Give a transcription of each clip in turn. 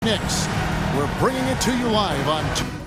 Next, we're bringing it to you live on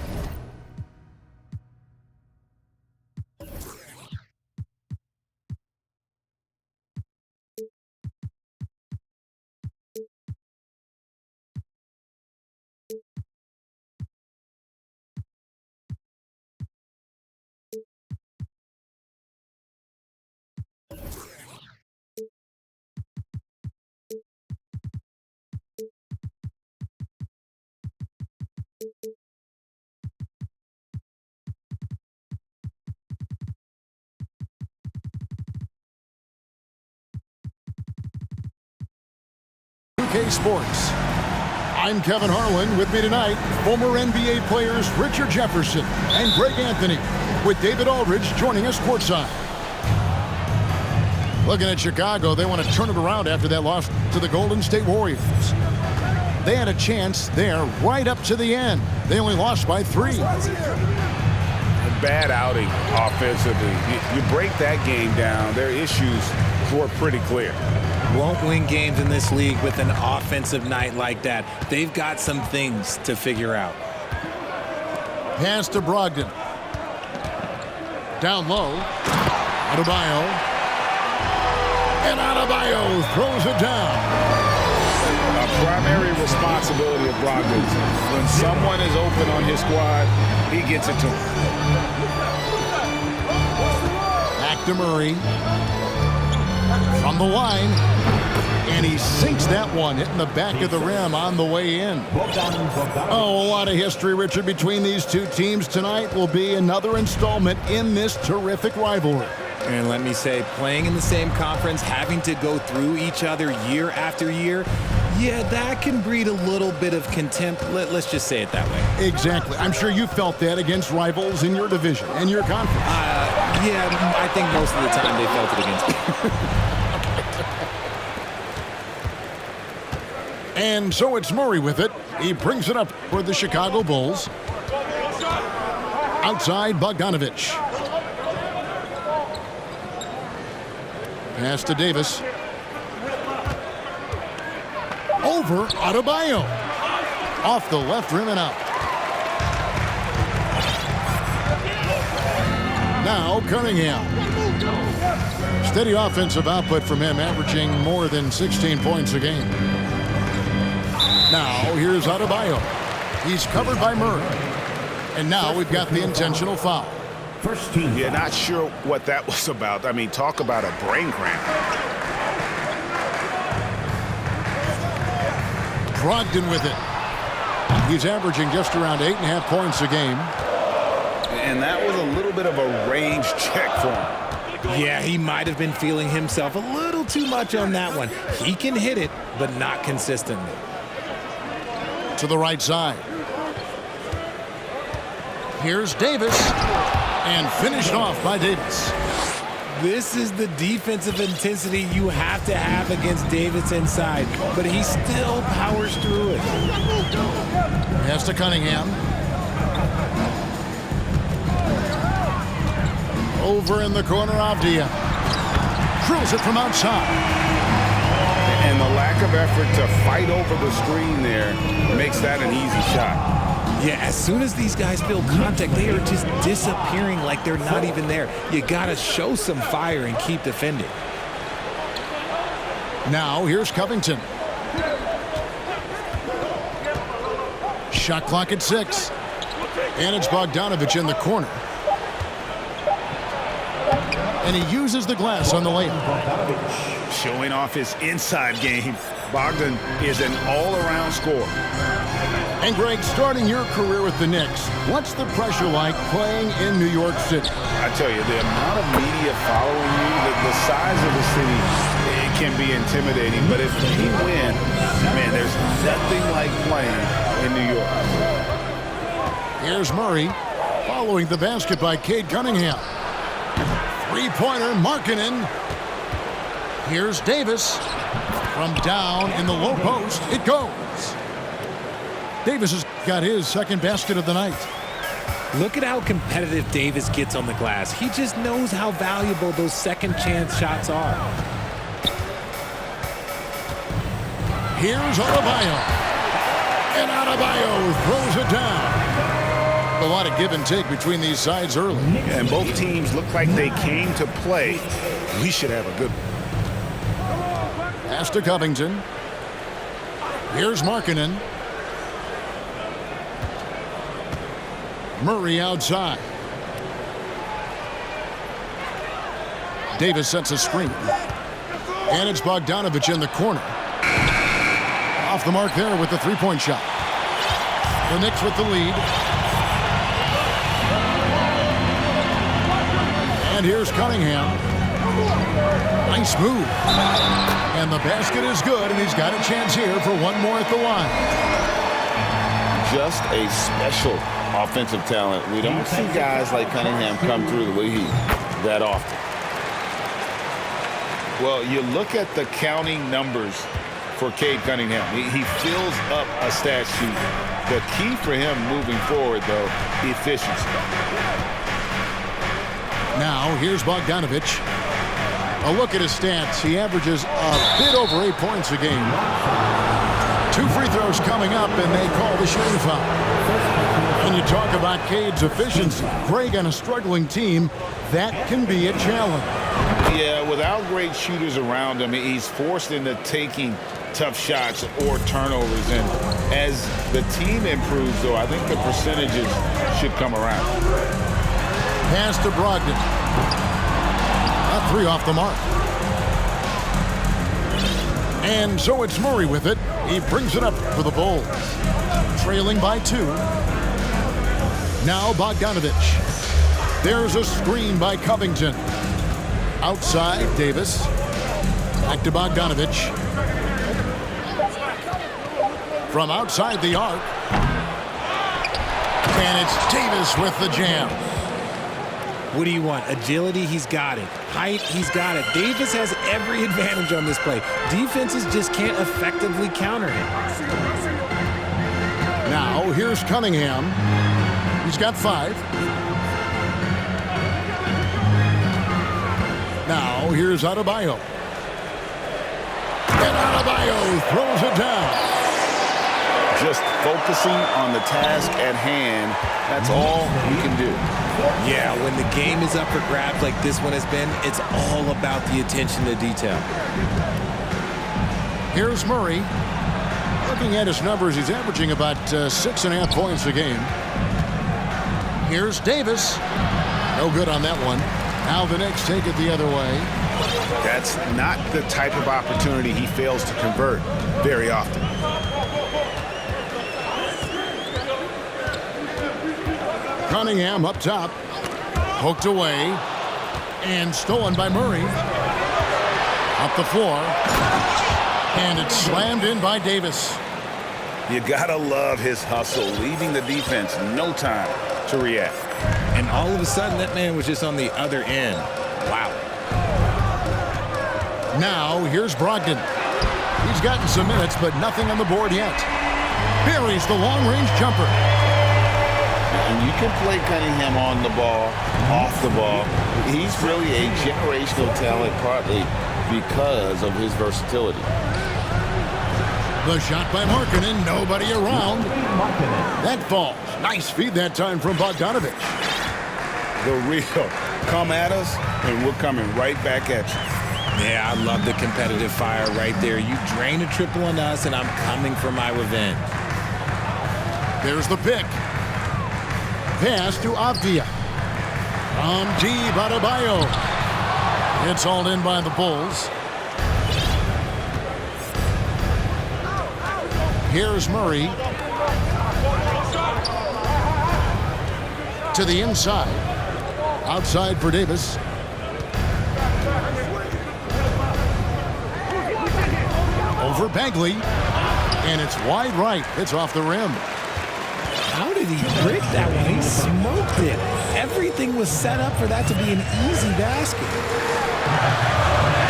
Sports. I'm Kevin Harlan. With me tonight, former NBA players Richard Jefferson and Greg Anthony, with David Aldridge joining us courtside. Looking at Chicago, they want to turn it around after that loss to the Golden State Warriors. They had a chance there right up to the end. They only lost by 3. A bad outing offensively. You break that game down, their issues were pretty clear. Won't win games in this league with an offensive night like that. They've got some things to figure out. Pass to Brogdon. Down low. Adebayo. And Adebayo throws it down. A primary responsibility of Brogdon. When someone is open on his squad, he gets it to him. Back to Murray. From the line, and he sinks that one, hitting the back of the rim on the way in. Oh, a lot of history, Richard, between these two teams. Tonight will be another installment in this terrific rivalry. And let me say, playing in the same conference, having to go through each other year after year, yeah, that can breed a little bit of contempt. Let's just say it that way. Exactly. I'm sure you felt that against rivals in your division and your conference. Yeah, I think most of the time they felt it against me. And so it's Murray with it. He brings it up for the Chicago Bulls. Outside, Bogdanovich. Pass to Davis. Over Adebayo. Off the left rim and out. Now Cunningham. Steady offensive output from him, averaging more than 16 points a game. Now here's Adebayo. He's covered by Murray. And now we've got the intentional foul. First team. Yeah, not sure what that was about. I mean, talk about a brain cramp. Brogdon with it. He's averaging just around 8.5 points a game. And that was a little bit of a range check for him. Yeah, he might have been feeling himself a little too much on that one. He can hit it, but not consistently. To the right side. Here's Davis. And finished off by Davis. This is the defensive intensity you have to have against Davis inside, but he still powers through it. Pass to Cunningham. Over in the corner, Avdia. Drills it from outside. And the lack of effort to fight over the screen there makes that an easy shot. Yeah, as soon as these guys feel contact, they are just disappearing like they're not even there. You got to show some fire and keep defending. Now, here's Covington. Shot clock at 6. And it's Bogdanovich in the corner. And he uses the glass on the layup. Showing off his inside game. Bogdan is an all-around scorer. And Greg, starting your career with the Knicks, what's the pressure like playing in New York City? I tell you, the amount of media following you, the size of the city, it can be intimidating. But if you win, man, there's nothing like playing in New York. Here's Murray following the basket by Cade Cunningham. Three-pointer, Markkanen. Here's Davis. From down in the low post, it goes. Davis has got his second basket of the night. Look at how competitive Davis gets on the glass. He just knows how valuable those second chance shots are. Here's Adebayo. And Adebayo throws it down. A lot of give and take between these sides early. And both teams look like they came to play. We should have a good one. Pass to Covington. Here's Markkanen. Murray outside. Davis sets a screen. And it's Bogdanovich in the corner. Off the mark there with the three-point shot. The Knicks with the lead. And here's Cunningham. Nice move. And the basket is good, and he's got a chance here for one more at the line. Just a special offensive talent. We don't see guys like Cunningham come through the league that often. Well, you look at the counting numbers for Cade Cunningham. He fills up a stat sheet. The key for him moving forward, though, efficiency. Now, here's Bogdanovich. A look at his stats. He averages a bit over 8 points a game. 2 free throws coming up, and they call the shooting foul. When you talk about Cade's efficiency, Greg, on a struggling team, that can be a challenge. Yeah, without great shooters around him, he's forced into taking tough shots or turnovers. And as the team improves, though, I think the percentages should come around. Pass to Brogdon. A three off the mark. And so it's Murray with it. He brings it up for the Bulls. Trailing by 2. Now Bogdanovich. There's a screen by Covington. Outside, Davis. Back to Bogdanovich. From outside the arc. And it's Davis with the jam. What do you want? Agility, he's got it. Height, he's got it. Davis has every advantage on this play. Defenses just can't effectively counter him. Now, here's Cunningham. He's got 5. Now, here's Adebayo. And Adebayo throws it down. Just focusing on the task at hand, that's all we can do. Yeah, when the game is up for grabs like this one has been, it's all about the attention to detail. Here's Murray. Looking at his numbers, he's averaging about 6.5 points a game. Here's Davis. No good on that one. Now the Knicks take it the other way. That's not the type of opportunity he fails to convert very often. Cunningham up top. Poked away. And stolen by Murray. Up the floor. And it's slammed in by Davis. You gotta love his hustle, leaving the defense no time to react. And all of a sudden, that man was just on the other end. Wow. Now, here's Brogdon. He's gotten some minutes, but nothing on the board yet. Buries the long-range jumper. And you can play Cunningham on the ball, off the ball. He's really a generational talent, partly because of his versatility. The shot by Markkanen, nobody around. That falls. Nice feed that time from Bogdanovich. The real come at us, and we're coming right back at you. Yeah, I love the competitive fire right there. You drain a triple on us, and I'm coming for my revenge. There's the pick. Pass to Avdia. Badabayo. It's hauled in by the Bulls. Here's Murray. To the inside. Outside for Davis. Over Bagley. And it's wide right. It's off the rim. How did he break that one? He smoked it. Everything was set up for that to be an easy basket.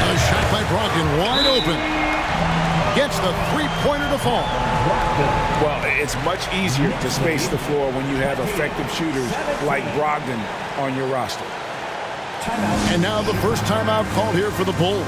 A shot by Brogdon, wide open. Gets the three-pointer to fall. Well, it's much easier to space the floor when you have effective shooters like Brogdon on your roster. And now the first timeout called here for the Bulls.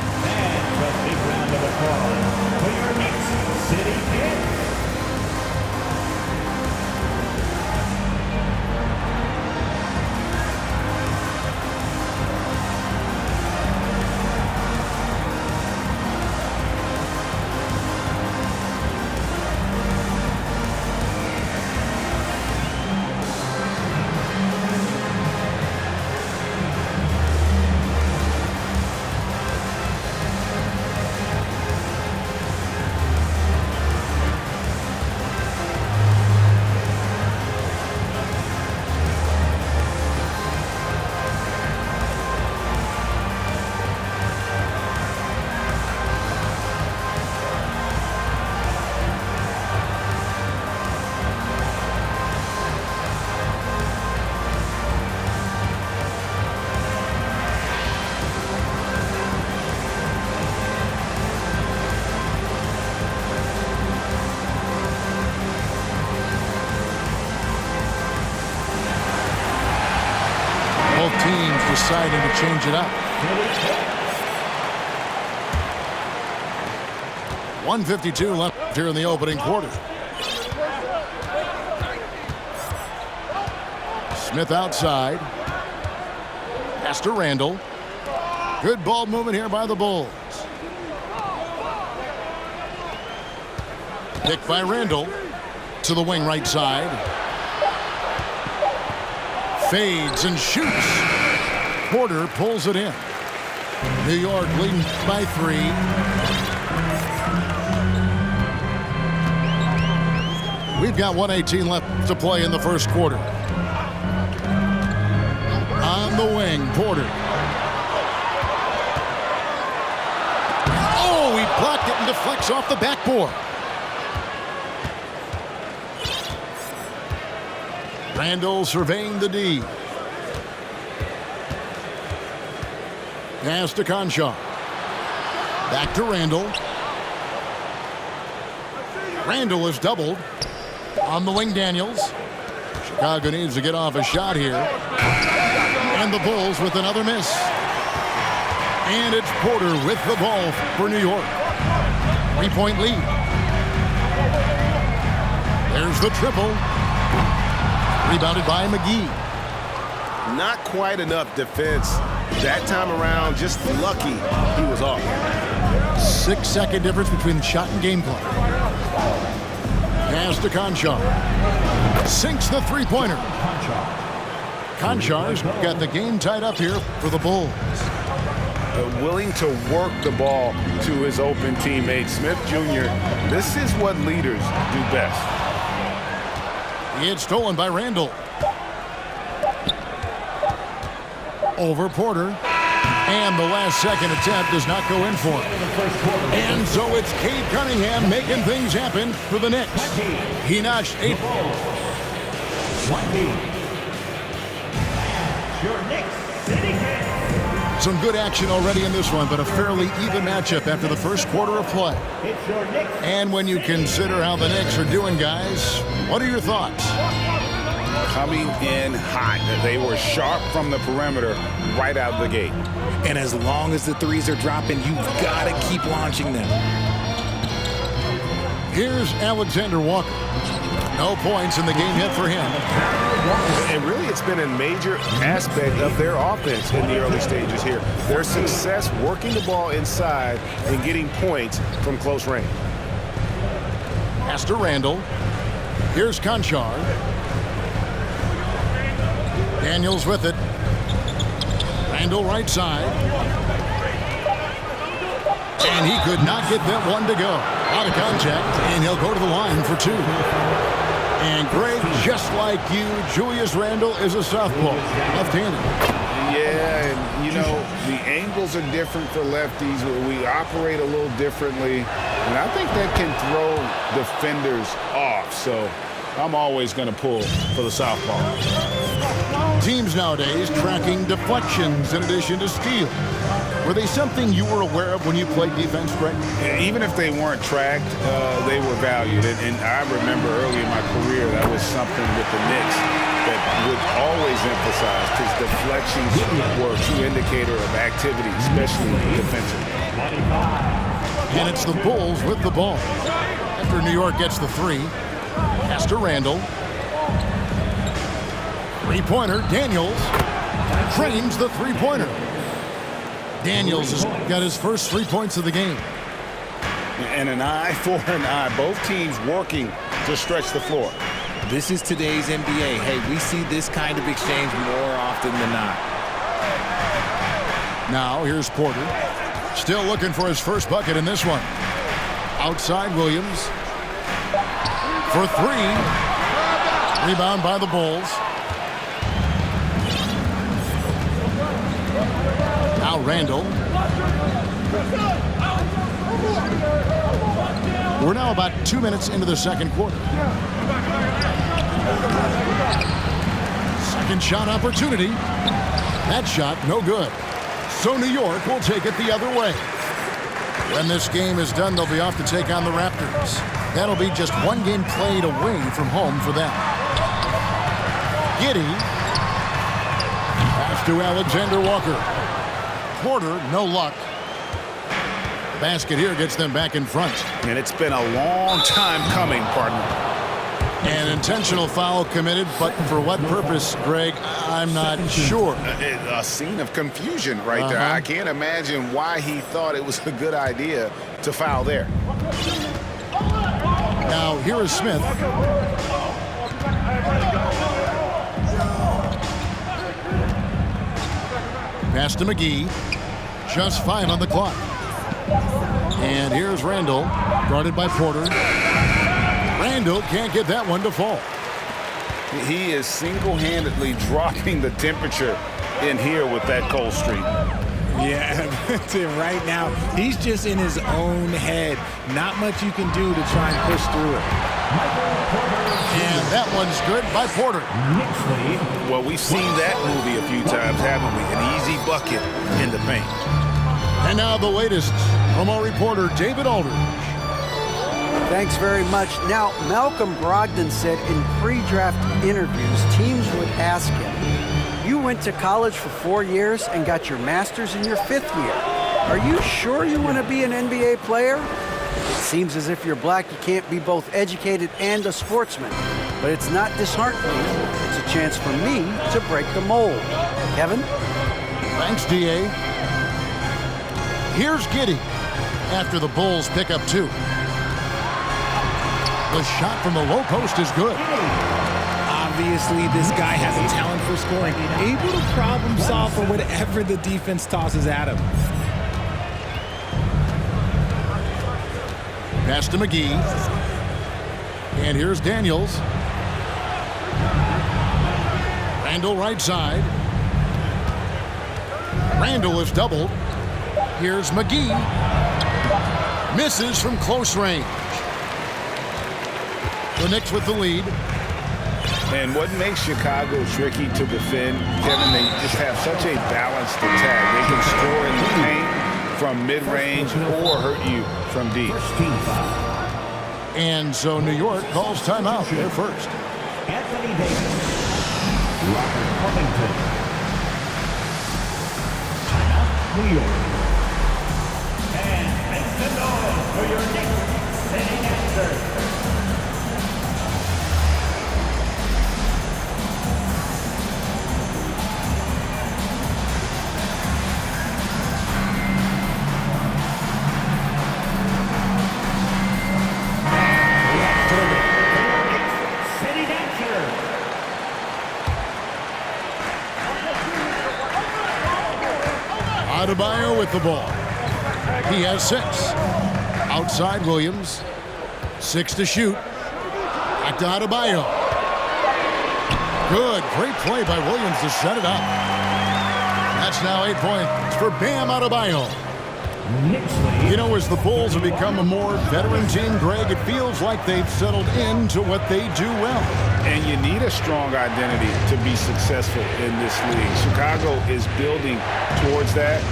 Both teams deciding to change it up. 1:52 left here in the opening quarter. Smith outside. Pass to Randall. Good ball movement here by the Bulls. Pick by Randall to the wing right side. Fades and shoots. Porter pulls it in. New York leading by 3. We've got 1:18 left to play in the first quarter. On the wing, Porter. Oh, he blocked it and deflects off the backboard. Randall surveying the D. Pass to Conchar. Back to Randall. Randall is doubled. On the wing, Daniels. Chicago needs to get off a shot here. And the Bulls with another miss. And it's Porter with the ball for New York. 3-point lead. There's the triple. Rebounded by McGee. Not quite enough defense that time around. Just lucky he was off. 6-second difference between the shot and game plan. Pass to Conchar. Sinks the three-pointer. Conchar's got the game tied up here for the Bulls. Willing to work the ball to his open teammate, Smith Jr. This is what leaders do best. It's stolen by Randall. Over Porter. And the last second attempt does not go in for him. And so it's Cade Cunningham making things happen for the Knicks. He notched 8. Some good action already in this one, but a fairly even matchup after the first quarter of play. And when you consider how the Knicks are doing, guys, what are your thoughts? Coming in hot. They were sharp from the perimeter right out of the gate. And as long as the threes are dropping, you've got to keep launching them. Here's Alexander Walker. No points in the game yet for him. And really, it's been a major aspect of their offense in the early stages here. Their success working the ball inside and getting points from close range. Pass to Randall. Here's Conchar. Daniels with it. Randall right side. And he could not get that one to go. Out of contact, and he'll go to the line for two. And Greg, just like you, Julius Randle is a southpaw, left-handed. Yeah, and you know, the angles are different for lefties. We operate a little differently, and I think that can throw defenders off. So I'm always going to pull for the southpaw. Teams nowadays tracking deflections in addition to steals. Were they something you were aware of when you played defense, Greg? Even if they weren't tracked, they were valued. And I remember early in my career, that was something with the Knicks that would always emphasize, because deflections were a true indicator of activity, especially defensively. And it's the Bulls with the ball. After New York gets the three, pass to Randall. Three-pointer, Daniels trains the three-pointer. Daniels has got his first 3 points of the game. And an eye for an eye. Both teams working to stretch the floor. This is today's NBA. Hey, we see this kind of exchange more often than not. Now here's Porter. Still looking for his first bucket in this one. Outside Williams. For three. Rebound by the Bulls. Now Randall. We're now about 2 minutes into the second quarter. Second shot opportunity. That shot no good. So New York will take it the other way. When this game is done, they'll be off to take on the Raptors. That'll be just one game played away from home for them. Giddey. Pass to Alexander Walker. Porter, no luck. Basket here gets them back in front. And it's been a long time coming, partner. An intentional foul committed, but for what purpose, Greg, I'm not sure. A scene of confusion right there. I can't imagine why he thought it was a good idea to foul there. Now, here is Smith. Pass to McGee. Just 5 on the clock. And here's Randall, guarded by Porter. Randall can't get that one to fall. He is single-handedly dropping the temperature in here with that cold streak. Yeah, right now, he's just in his own head. Not much you can do to try and push through it. And that one's good by Porter. Well, we've seen that movie a few times, haven't we? An easy bucket in the paint. And now the latest from our reporter, David Aldridge. Thanks very much. Now, Malcolm Brogdon said in pre-draft interviews, teams would ask him, you went to college for 4 years and got your master's in your 5th year. Are you sure you want to be an NBA player? It seems as if you're black, you can't be both educated and a sportsman. But it's not disheartening. It's a chance for me to break the mold. Kevin? Thanks, D.A. Here's Giddey after the Bulls pick up 2. The shot from the low post is good. Obviously, this guy has a talent for scoring, able to problem solve for whatever the defense tosses at him. Pass to McGee. And here's Daniels. Randall right side. Randall is doubled. Here's McGee. Misses from close range. The Knicks with the lead. And what makes Chicago tricky to defend, Kevin, they just have such a balanced attack. They can score in the paint from mid-range or hurt you from deep. And so New York calls timeout. They're first. Anthony Davis. Robert Covington. Timeout, New York. And make some noise for your next sitting answer. Adebayo with the ball. He has 6. Outside Williams. 6 to shoot. Back to Adebayo. Good. Great play by Williams to set it up. That's now 8 points for Bam Adebayo. You know, as the Bulls have become a more veteran team, Greg, it feels like they've settled into what they do well. And you need a strong identity to be successful in this league. Chicago is building towards that,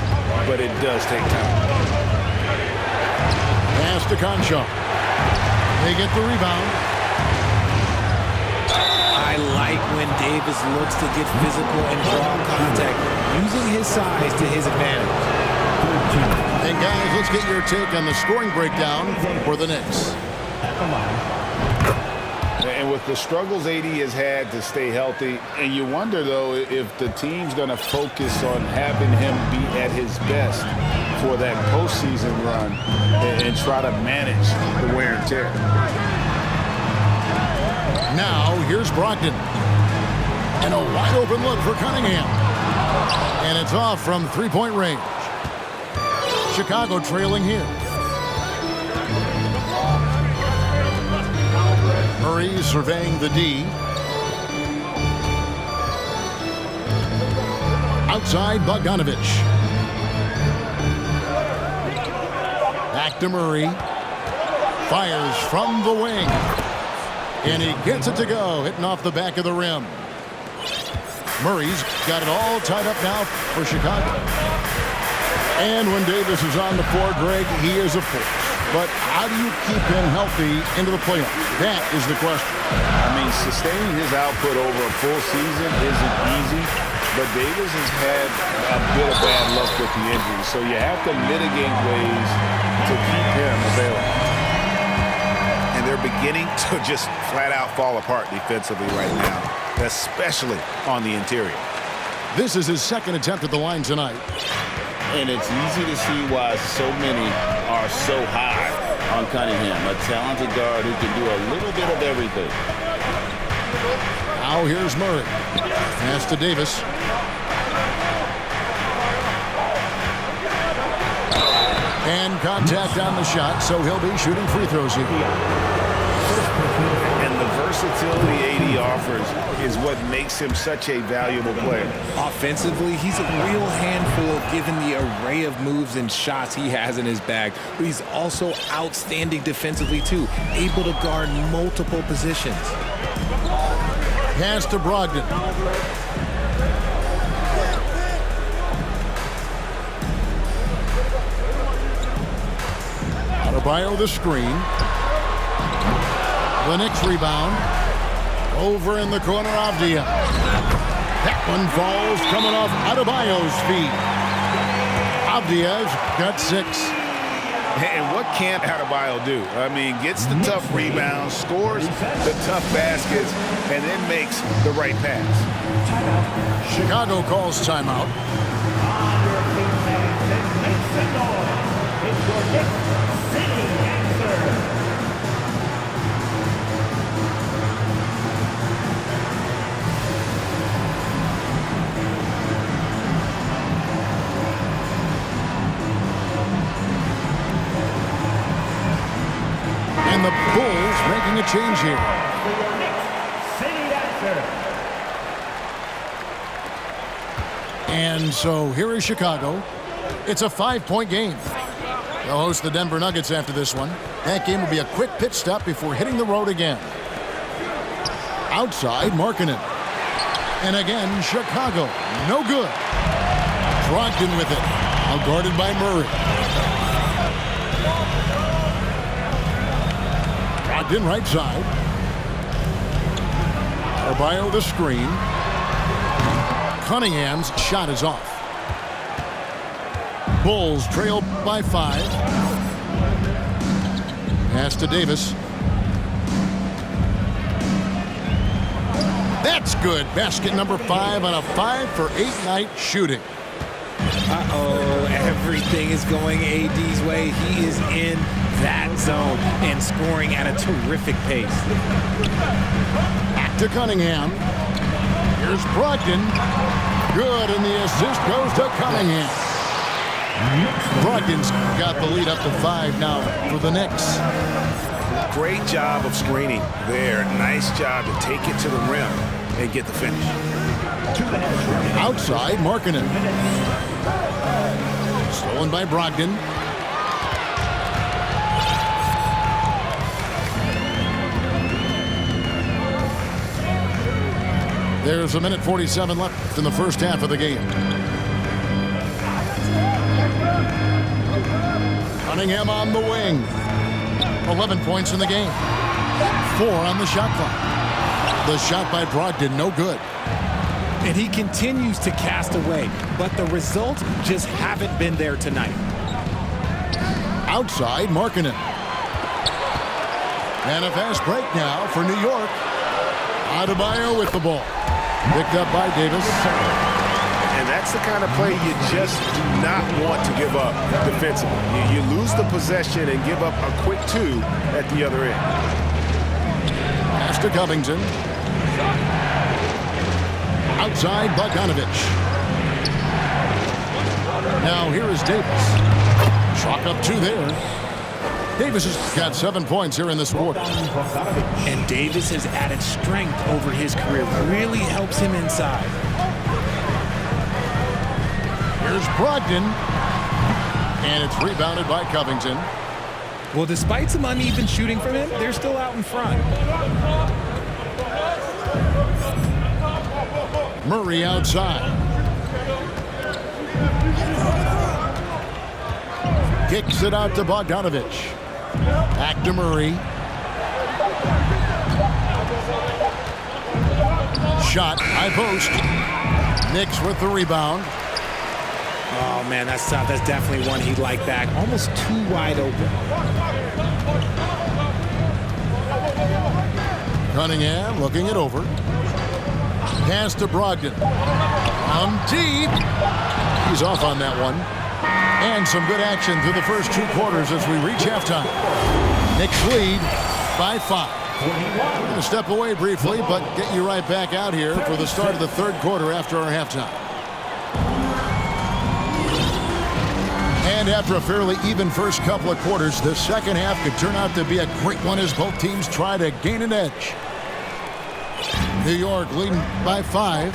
but it does take time. Pass to Concha. They get the rebound. I like when Davis looks to get physical and draw contact, using his size to his advantage. And guys, let's get your take on the scoring breakdown for the Knicks. And with the struggles AD has had to stay healthy, and you wonder, though, if the team's going to focus on having him be at his best for that postseason run and try to manage the wear and tear. Now, here's Brogdon. And a wide open look for Cunningham. And it's off from three-point range. Chicago trailing here. Murray surveying the D. Outside Bogdanovich. Back to Murray. Fires from the wing. And he gets it to go, hitting off the back of the rim. Murray's got it all tied up now for Chicago. And when Davis is on the floor, Greg, he is a force. But how do you keep him healthy into the playoffs? That is the question. I mean, sustaining his output over a full season isn't easy, but Davis has had a bit of bad luck with the injury, so you have to mitigate ways to keep him available. And they're beginning to just flat out fall apart defensively right now, especially on the interior. This is his second attempt at the line tonight. And it's easy to see why so many are so high on Cunningham, a talented guard who can do a little bit of everything. Now here's Murray. Pass to Davis. And contact on the shot, so he'll be shooting free throws here. And the versatility AD offers is what makes him such a valuable player. Offensively, he's a real handful given the array of moves and shots he has in his bag. But he's also outstanding defensively, too, able to guard multiple positions. Pass to Brogdon. Adebayo the screen. The Knicks rebound. Over in the corner, Avdia. That one falls coming off Adebayo's feet. Avdia's got 6. And what can't Adebayo do? I mean, gets the tough rebounds, scores the tough baskets, and then makes the right pass. Chicago calls timeout. And the Bulls making a change here. And so here is Chicago. It's a 5-point game. They'll host the Denver Nuggets after this one. That game will be a quick pit stop before hitting the road again. Outside, Markkanen. And again, Chicago. No good. Brogdon with it. Now guarded by Murray. Brogdon right side. Adebayo the screen. Cunningham's shot is off. Bulls trail by 5. Pass to Davis. That's good. Basket number 5 on a 5 for 8 night shooting. Uh-oh, everything is going AD's way. He is in that zone and scoring at a terrific pace. Back to Cunningham. Here's Brogdon. Good, and the assist goes to Cunningham. Brogdon's got the lead up to 5 now for the Knicks. Great job of screening there. Nice job to take it to the rim and get the finish. Outside, Markkanen. Stolen by Brogdon. There's 1:47 left in the first half of the game. Cunningham on the wing. 11 points in the game. 4 on the shot clock. The shot by Brogdon, no good. And he continues to cast away, but the results just haven't been there tonight. Outside, Markkanen. And a fast break now for New York. Adebayo with the ball. Picked up by Davis. And that's the kind of play you just do not want to give up defensively. You lose the possession and give up a quick 2 at the other end. Pass to Covington. Outside, Bogdanovich. Now here is Davis. Chalk up 2 there. Davis has got 7 points here in this quarter. And Davis has added strength over his career. Really helps him inside. Here's Brogdon. And it's rebounded by Covington. Well, despite some uneven shooting from him, they're still out in front. Murray outside. Kicks it out to Bogdanovich. Back to Murray. Shot, high post. Knicks with the rebound. Oh, man, that's tough. That's definitely one he'd like back. Almost too wide open. Cunningham looking it over. Pass to Brogdon. Deep. He's off on that one. And some good action through the first 2 quarters as we reach halftime. Knicks lead by 5. We're going to step away briefly, but get you right back out here for the start of the 3rd quarter after our halftime. And after a fairly even first couple of quarters, the second half could turn out to be a great one as both teams try to gain an edge. New York leading by 5.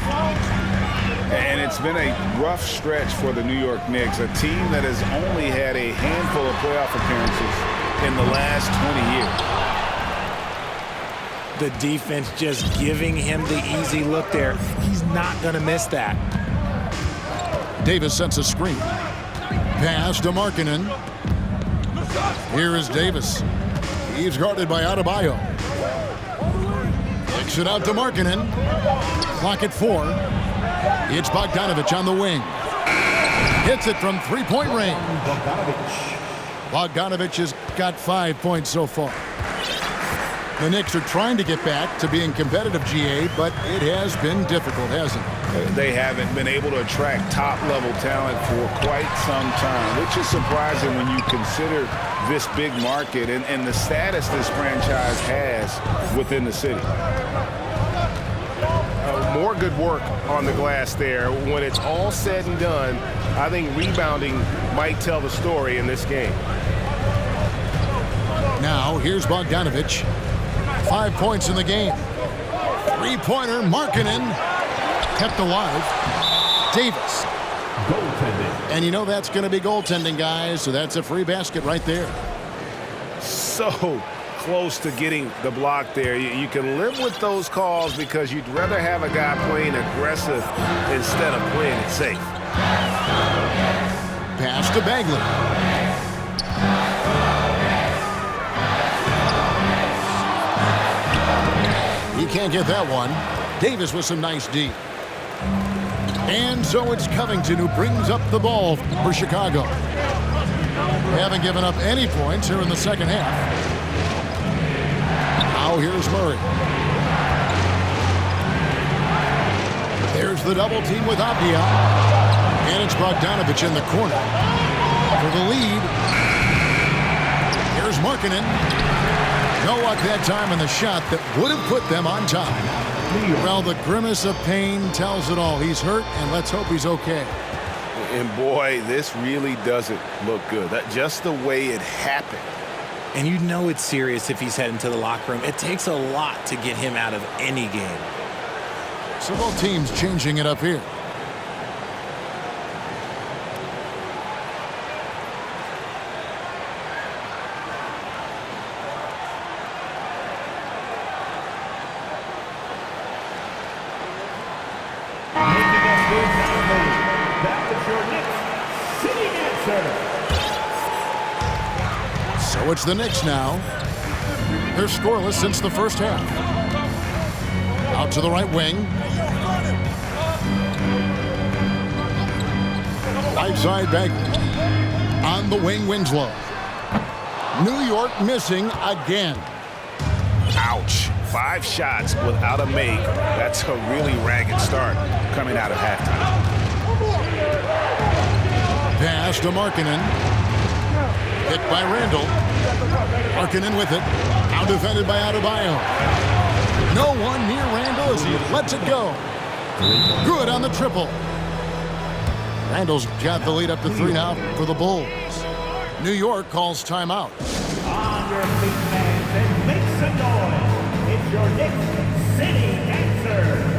And it's been a rough stretch for the New York Knicks, a team that has only had a handful of playoff appearances in the last 20 years. The defense just giving him the easy look there. He's not going to miss that. Davis sets a screen. Pass to Markkanen. Here is Davis. He's guarded by Adebayo. Kicks it out to Markkanen. Clock at 4. It's Bogdanovich on the wing. Hits it from 3-point range. Bogdanovich has got 5 points so far. The Knicks are trying to get back to being competitive, GA, but it has been difficult, hasn't it? They haven't been able to attract top-level talent for quite some time, which is surprising when you consider this big market and the status this franchise has within the city. More good work on the glass there. When it's all said and done, I think rebounding might tell the story in this game. Now, here's Bogdanovich. 5 points in the game. 3-pointer, Markkanen. Kept alive. Davis. And you know that's going to be goaltending, guys, so that's a free basket right there. So close to getting the block there. You can live with those calls because you'd rather have a guy playing aggressive instead of playing it safe. Pass to Bagley. He can't get that one. Davis with some nice D. And so it's Covington who brings up the ball for Chicago. They haven't given up any points here in the second half. Now here's Murray. There's the double team with Abdia. And it's Bogdanovich in the corner for the lead. Here's Markkanen. No luck that time in the shot that would have put them on top. Well, the grimace of pain tells it all. He's hurt, and let's hope he's okay. And boy, this really doesn't look good. Just the way it happened. And you know it's serious if he's heading to the locker room. It takes a lot to get him out of any game. So both teams changing it up here. So it's the Knicks now. They're scoreless since the first half. Out to the right wing. Right side Bagley. On the wing, Winslow. New York missing again. Ouch. 5 shots without a make. That's a really ragged start coming out of halftime. Pass to Markkanen. Hit by Randall. Markkanen with it. Now defended by Adebayo. No one near Randall as he lets it go. Good on the triple. Randall's got the lead up to 3 now for the Bulls. New York calls timeout. On your feet, fans, and make some noise. It's your Knicks City Dancer.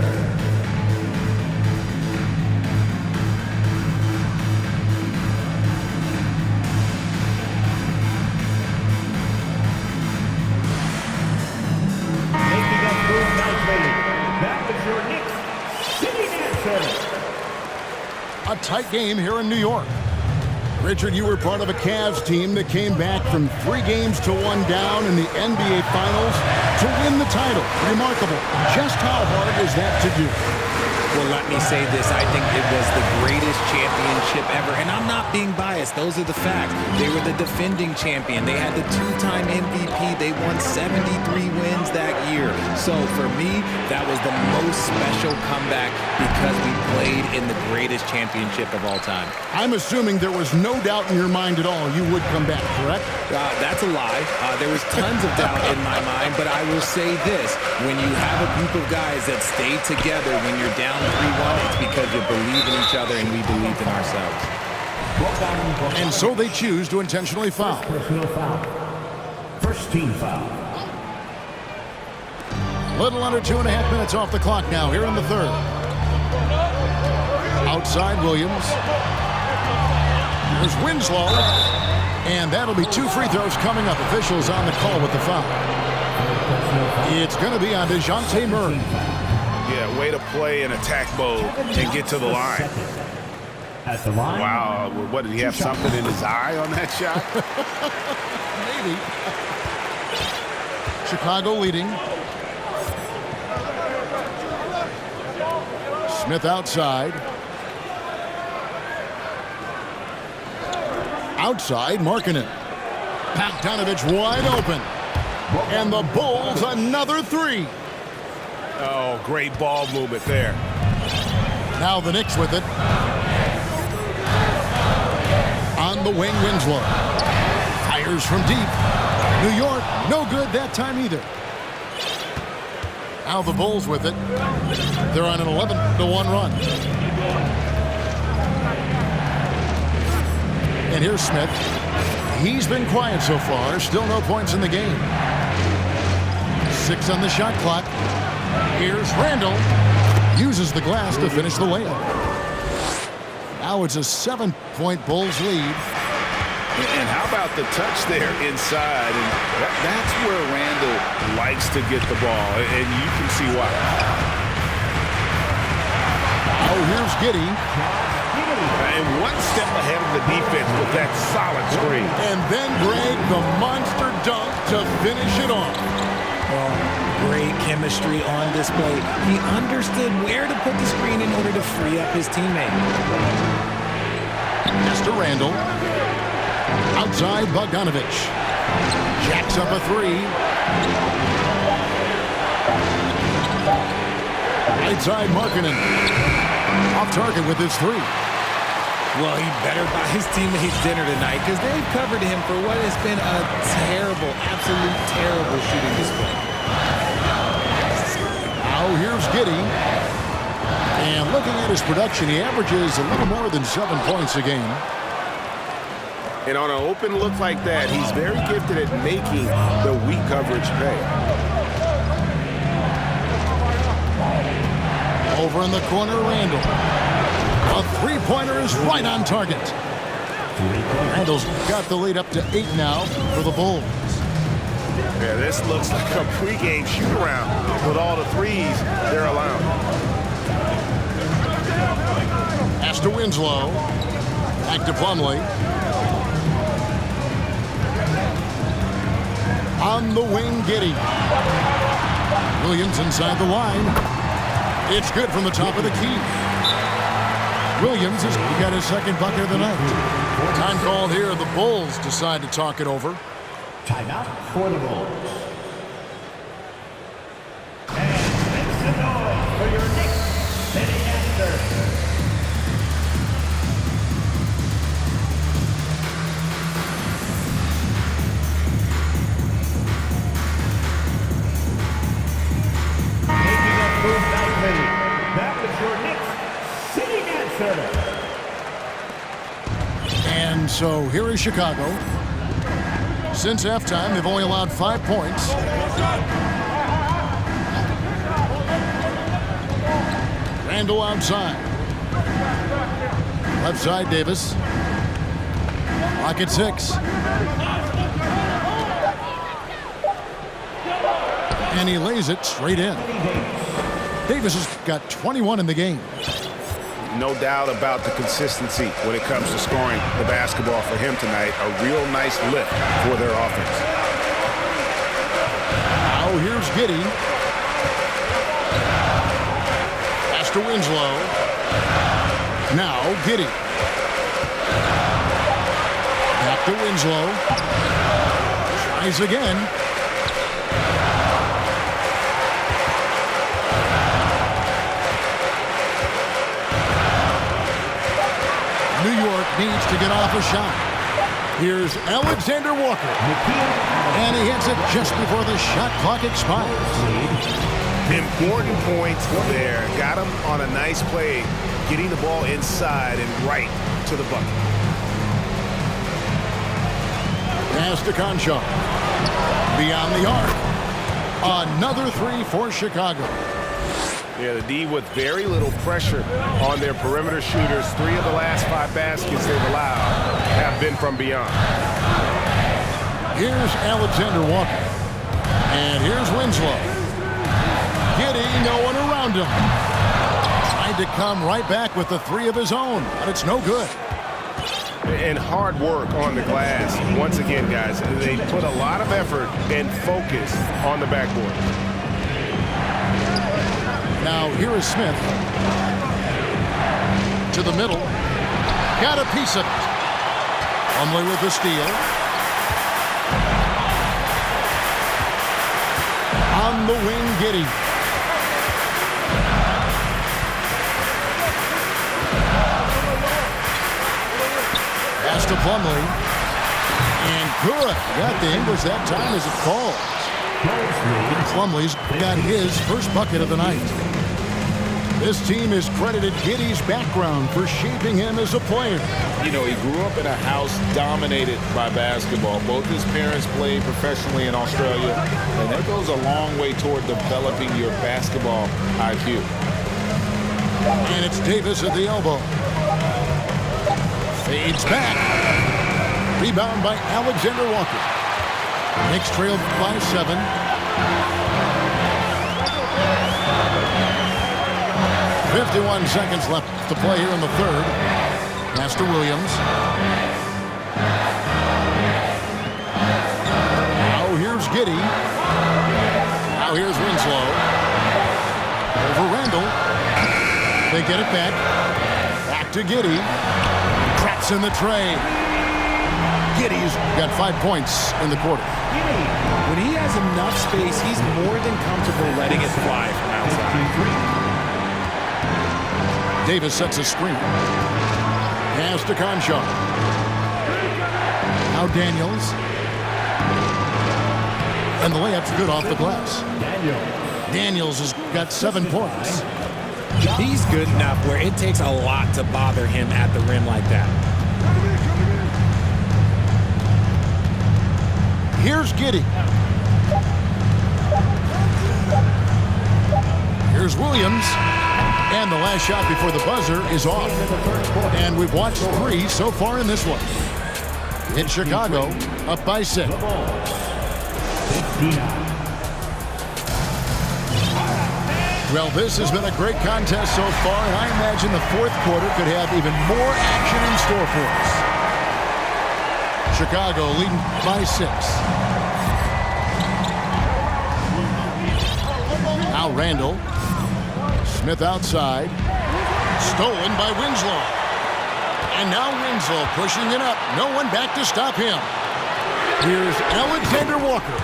A tight game here in New York. Richard, you were part of a Cavs team that came back from 3 games to 1 down in the NBA Finals to win the title. Remarkable. Just how hard is that to do? Well, let me say this. I think it was the greatest championship ever. And I'm not being biased. Those are the facts. They were the defending champion. They had the 2-time MVP. They won 73 wins that year. So for me, that was the most special comeback because we played in the greatest championship of all time. I'm assuming there was no doubt in your mind at all you would come back, correct? That's a lie. There was tons of doubt in my mind, but I will say this. When you have a group of guys that stay together when you're down 3-1, it's because you believe in each other and we believed in ourselves. And so they choose to intentionally foul. Personal foul. First team foul. Little under 2.5 minutes off the clock now here in the third. Outside Williams. Here's Winslow. And that'll be 2 free throws coming up. Officials on the call with the foul. It's going to be on DeJounte Murray. Yeah, way to play in attack mode and get to the line. At the line. Wow, what, did he have something in his eye on that shot? Maybe. Chicago leading. Smith outside. Outside, Markkanen. Bogdanovich wide open. And the Bulls another 3. Oh, great ball movement there. Now the Knicks with it. On the wing, Winslow. Fires from deep. New York, no good that time either. Now the Bulls with it. They're on an 11-1 run. And here's Smith. He's been quiet so far. Still no points in the game. 6 on the shot clock. Here's Randall. Uses the glass to finish the layup. Now it's a 7-point Bulls lead. And how about the touch there inside? And that's where Randall likes to get the ball, and you can see why. Oh, here's Giddey. And one step ahead of the defense with that solid screen. And then Greg, the monster dunk to finish it off. Well, great chemistry on display. He understood where to put the screen in order to free up his teammate. Mr. Randall. Outside Bogdanovich. Jacks up a three. Right side Markkanen. Off target with his three. Well, he better buy his teammates dinner tonight because they've covered him for what has been a terrible, absolute terrible shooting display. Now here's Giddey. And looking at his production, he averages a little more than 7 points a game. And on an open look like that, he's very gifted at making the weak coverage pay. Over in the corner, Randall. A three-pointer is right on target. Randall's got the lead up to 8 now for the Bulls. Yeah, this looks like a pregame shoot-around with all the threes they're allowing. Pass to Winslow. Back to Plumlee. On the wing, Giddey. Williams inside the line. It's good from the top of the key. Williams has got his second bucket of the night. Time called here. The Bulls decide to talk it over. Timeout for the Bulls. And make some noise for your next setting answer. That was your next sitting answer. And so here is Chicago. Since halftime, they've only allowed 5 points. Randall outside. Left side, Davis. Clock at 6. And he lays it straight in. Davis has got 21 in the game. No doubt about the consistency when it comes to scoring the basketball for him tonight. A real nice lift for their offense. Now here's Giddey. Pass to Winslow. Now Giddey. Back to Winslow. Tries again. New York needs to get off a shot. Here's Alexander Walker. And he hits it just before the shot clock expires. Important points there. Got him on a nice play, getting the ball inside and right to the bucket. Pass to Conchar. Beyond the arc. Another three for Chicago. Yeah, the D with very little pressure on their perimeter shooters. 3 of the last 5 baskets they've allowed have been from beyond. Here's Alexander Walker. And here's Winslow. Giddey, no one around him. Tried to come right back with the 3 of his own, but it's no good. And hard work on the glass. Once again, guys, they put a lot of effort and focus on the backboard. Now here is Smith. To the middle. Got a piece of it. Plumlee with the steal. On the wing, Giddey. Pass to Plumlee. And good. Got the English that time as it falls. Plumlee's got his first bucket of the night. This team has credited Giddey's background for shaping him as a player. You know, he grew up in a house dominated by basketball. Both his parents played professionally in Australia, and that goes a long way toward developing your basketball IQ. And it's Davis at the elbow. Fades back. Rebound by Alexander Walker. Knicks trailed by 7. "51 seconds left to play here in the third." Pass to Williams. Now here's Giddey. Now here's Winslow. Over Randall. They get it back. Back to Giddey. Traps in the tray. Giddey's got 5 points in the quarter. When he has enough space, he's more than comfortable letting it fly from outside. Davis sets a screen. Pass to Conchar. Now Daniels. And the layup's good off the glass. Daniels has got 7 points. He's good enough where it takes a lot to bother him at the rim like that. Here's Giddey. Here's Williams. And the last shot before the buzzer is off. And we've watched 3 so far in this one. In Chicago, up by 6. Well, this has been a great contest so far, and I imagine the fourth quarter could have even more action in store for us. Chicago leading by 6. Now Randall. Smith outside. Stolen by Winslow. And now Winslow pushing it up. No one back to stop him. Here's Alexander Walker.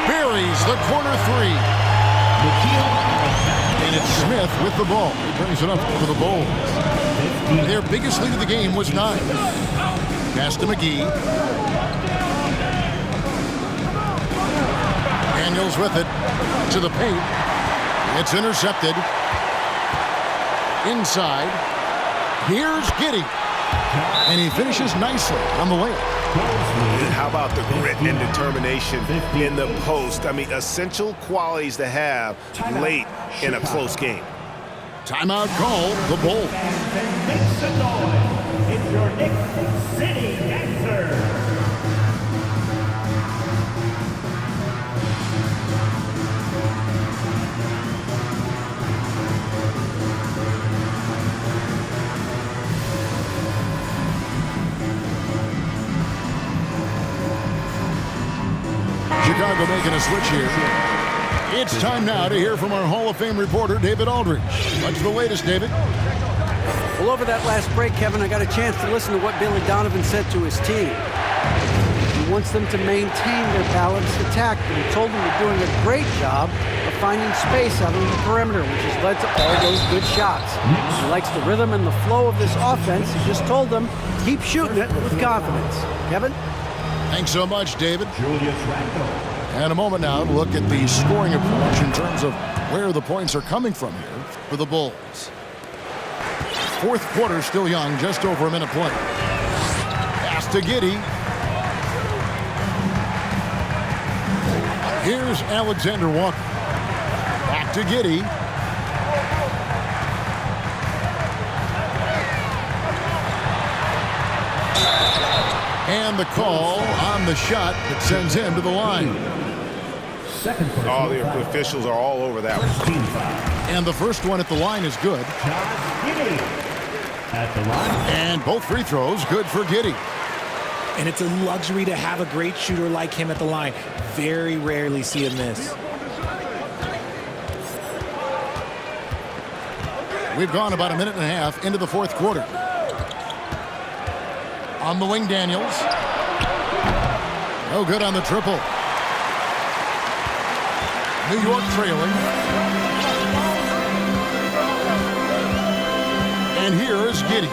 Buries the corner 3. And it's Smith with the ball. He brings it up for the Bulls. Their biggest lead of the game was 9. Pass to McGee. Daniels with it to the paint. It's intercepted. Inside. Here's Giddey. And he finishes nicely on the layup. How about the grit and determination in the post? I mean, essential qualities to have late in a close game. Timeout call, the Bulls. Make some noise. It's your Knicks City answer. Chicago making a switch here. It's time now to hear from our Hall of Fame reporter, David Aldridge. What's the latest, David? Well, over that last break, Kevin, I got a chance to listen to what Billy Donovan said to his team. He wants them to maintain their balanced attack, but he told them they're doing a great job of finding space out on the perimeter, which has led to all those good shots. He likes the rhythm and the flow of this offense. He just told them, keep shooting it with confidence. Kevin? Thanks so much, David. And a moment now to look at the scoring approach in terms of where the points are coming from here for the Bulls. Fourth quarter still young, just over a minute play. Pass to Giddey. Here's Alexander Walker. Back to Giddey. And the call on the shot that sends him to the line. All the officials are all over that one. And the first one at the line is good. At the line. And both free throws good for Giddey. And it's a luxury to have a great shooter like him at the line. Very rarely see him miss. We've gone about a minute and a half into the fourth quarter. On the wing, Daniels. No good on the triple. New York trailing. And here is Giddey.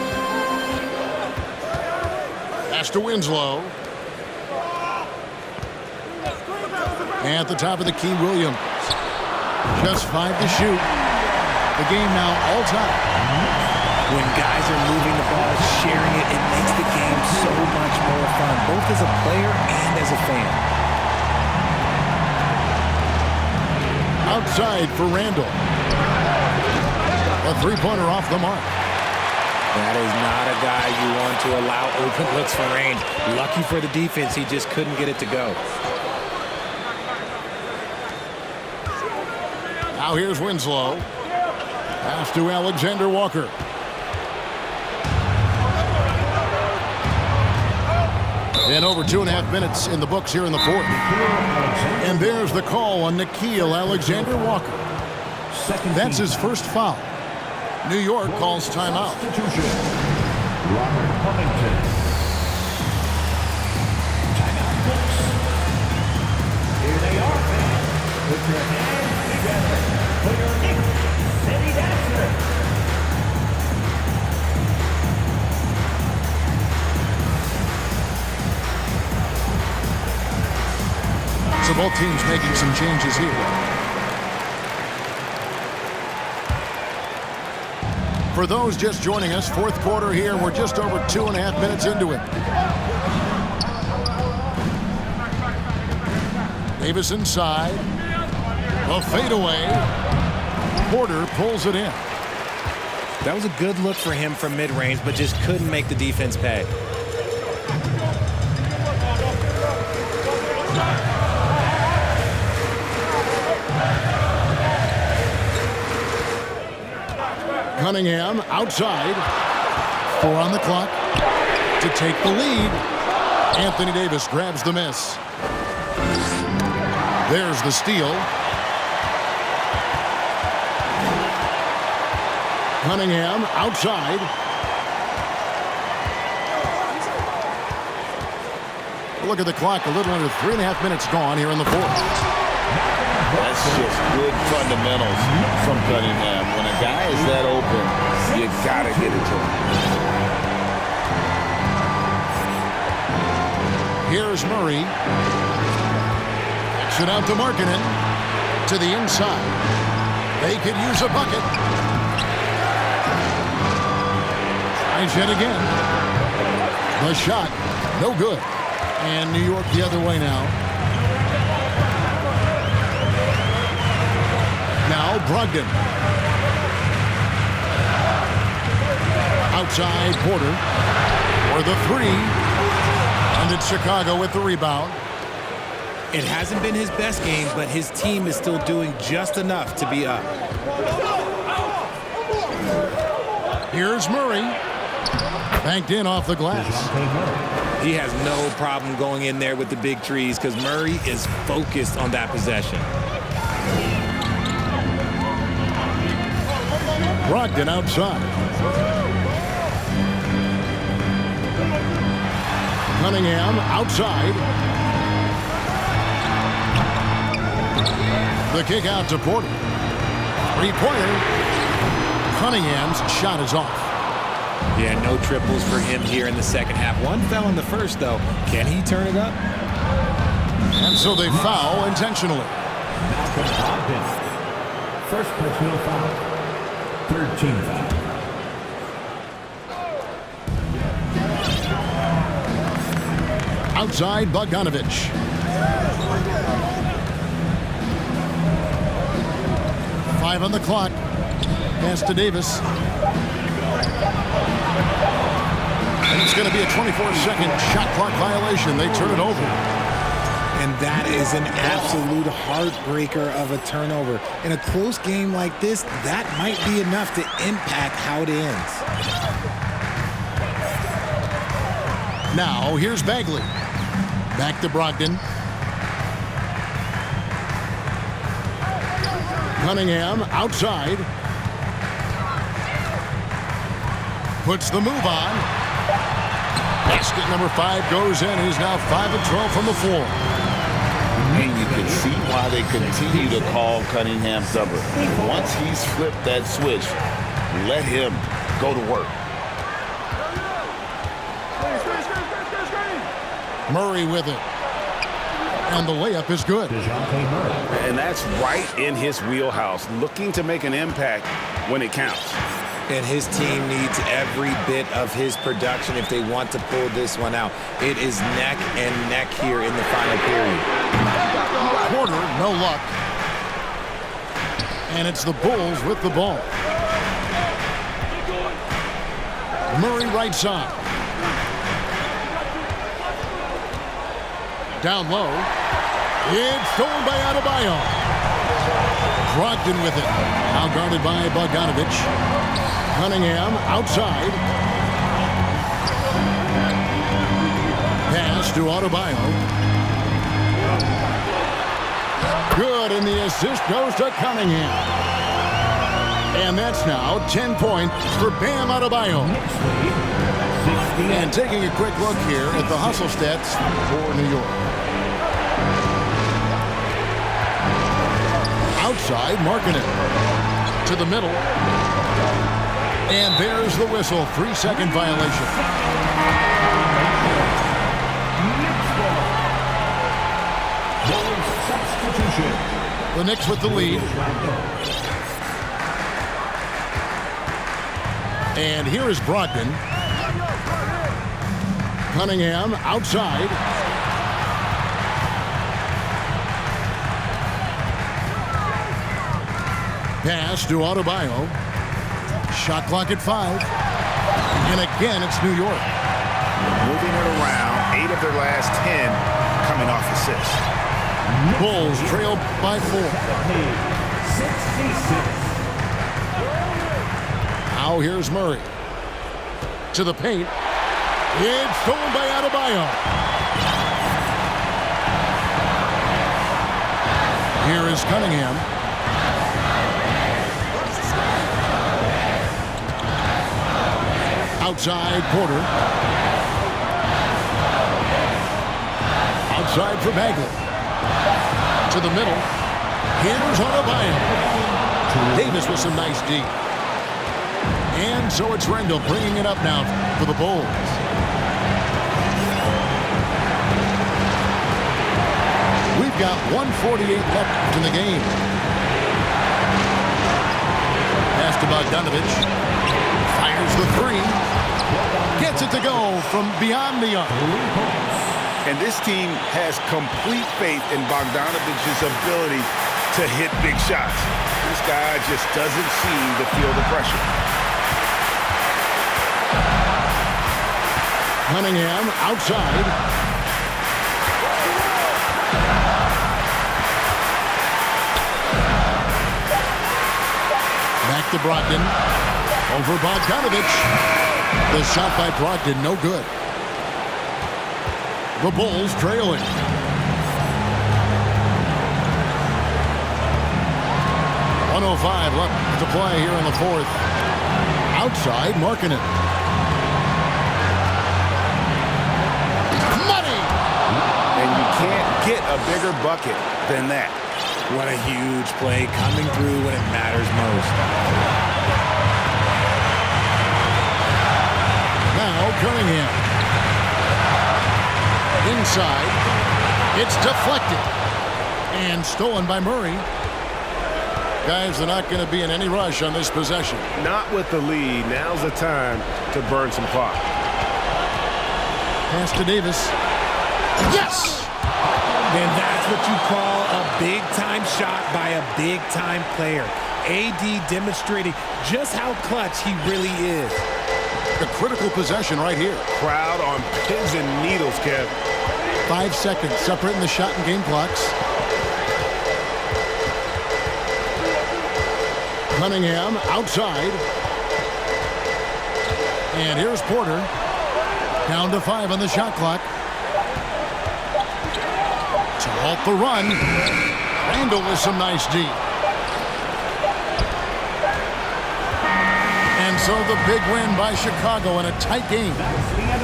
Pass to Winslow. And at the top of the key, Williams. Just 5 to shoot. The game now all time. When guys are moving the ball, sharing it, it makes the game so much more fun, both as a player and as a fan. Outside for Randall. A three-pointer off the mark. That is not a guy you want to allow open looks for Rain. Lucky for the defense, he just couldn't get it to go. Now here's Winslow. Pass to Alexander Walker. And over 2.5 minutes in the books here in the fourth. And there's the call on 2kLeague Alexander Walker. That's his first foul. New York calls timeout. Robert Covington. Timeout books. Here they are, fans. Put your hands together for your Nick City Dancer. So both teams making some changes here. For those just joining us, fourth quarter here. We're just over 2.5 minutes into it. Davis inside. A fadeaway. Porter pulls it in. That was a good look for him from mid-range, but just couldn't make the defense pay. Cunningham outside. 4 on the clock to take the lead. Anthony Davis grabs the miss. There's the steal. Cunningham outside. Look at the clock. A little under 3.5 minutes gone here in the fourth. That's just good fundamentals from Cunningham. When a guy is that open, you gotta get it to him. Here's Murray. Kicks it out to Markkanen. To the inside. They could use a bucket. Tries yet again. The shot, no good. And New York the other way now. Now Brogdon. Outside Porter for the three. And it's Chicago with the rebound. It hasn't been his best game, but his team is still doing just enough to be up. Here's Murray. Banked in off the glass. He has no problem going in there with the big trees because Murray is focused on that possession. Brogdon outside. Cunningham outside. The kick out to Porter. Three-pointer. Cunningham's shot is off. Yeah, no triples for him here in the second half. One fell in the first, though. Can he turn it up? And so they foul intentionally. Malcolm Brogdon. First personal foul. Third team foul. Outside Bogdanovich. Five on the clock. Pass to Davis. And it's going to be a 24-second shot clock violation. They turn it over. And that is an absolute heartbreaker of a turnover. In a close game like this, that might be enough to impact how it ends. Now, here's Bagley. Back to Brogdon. Cunningham outside. Puts the move on. Basket number 5 goes in. He's now 5 of 12 from the floor. And you can see why they continue to call Cunningham stubborn. Once he's flipped that switch, let him go to work. Murray with it. And the layup is good. And that's right in his wheelhouse, looking to make an impact when it counts. And his team needs every bit of his production if they want to pull this one out. It is neck and neck here in the final period. Porter, no luck. And it's the Bulls with the ball. Murray right side. Down low. It's stolen by Adebayo. Brogdon with it. Now guarded by Bogdanovich. Cunningham outside. Pass to Adebayo. Good, and the assist goes to Cunningham. And that's now 10 points for Bam Adebayo. And taking a quick look here at the hustle stats for New York. Outside, marking it. To the middle. And there's the whistle. 3-second violation. The Knicks with the lead. And here is Brogdon. Cunningham outside. Pass to Adebayo. Shot clock at 5. And again, it's New York. Moving it around, 8 of their last 10 coming off assists. Bulls trail by 4. Now here's Murray. To the paint. It's stolen by Adebayo. Here is Cunningham. Outside, Porter. Outside for Bagley. To the middle. Here's Adebayo. Davis with some nice D. And so it's Rendell bringing it up now for the Bulls. We've got 1:48 left in the game. Pass to Bogdanovich. Fires the 3. Gets it to go from beyond the arc. And this team has complete faith in Bogdanovich's ability to hit big shots. This guy just doesn't seem to feel the pressure. Cunningham outside. Back to Brogdon. Over Bogdanovich. The shot by Brogdon, no good. The Bulls trailing. .105 left to play here in the 4th. Outside, marking it. Money! And you can't get a bigger bucket than that. What a huge play coming through when it matters most. Now Cunningham. Inside. It's deflected. And stolen by Murray. Guys, they're not going to be in any rush on this possession. Not with the lead. Now's the time to burn some clock. Pass to Davis. Yes! And that's what you call a big-time shot by a big-time player. AD demonstrating just how clutch he really is. A critical possession right here. Crowd on pins and needles, Kev. 5 seconds separating the shot and game clocks. Cunningham outside. And here's Porter. Down to 5 on the shot clock. To halt the run. Randall with some nice D. And so the big win by Chicago in a tight game.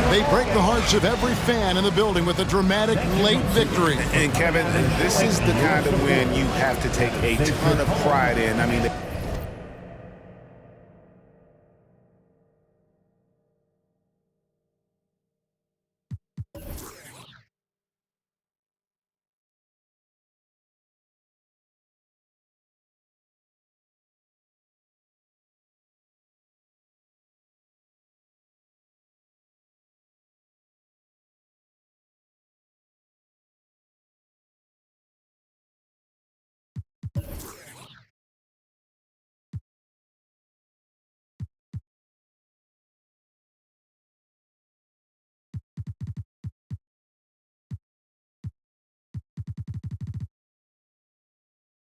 They break the hearts of every fan in the building with a dramatic late victory. And Kevin, this is the kind of win you have to take a ton of pride in. I mean,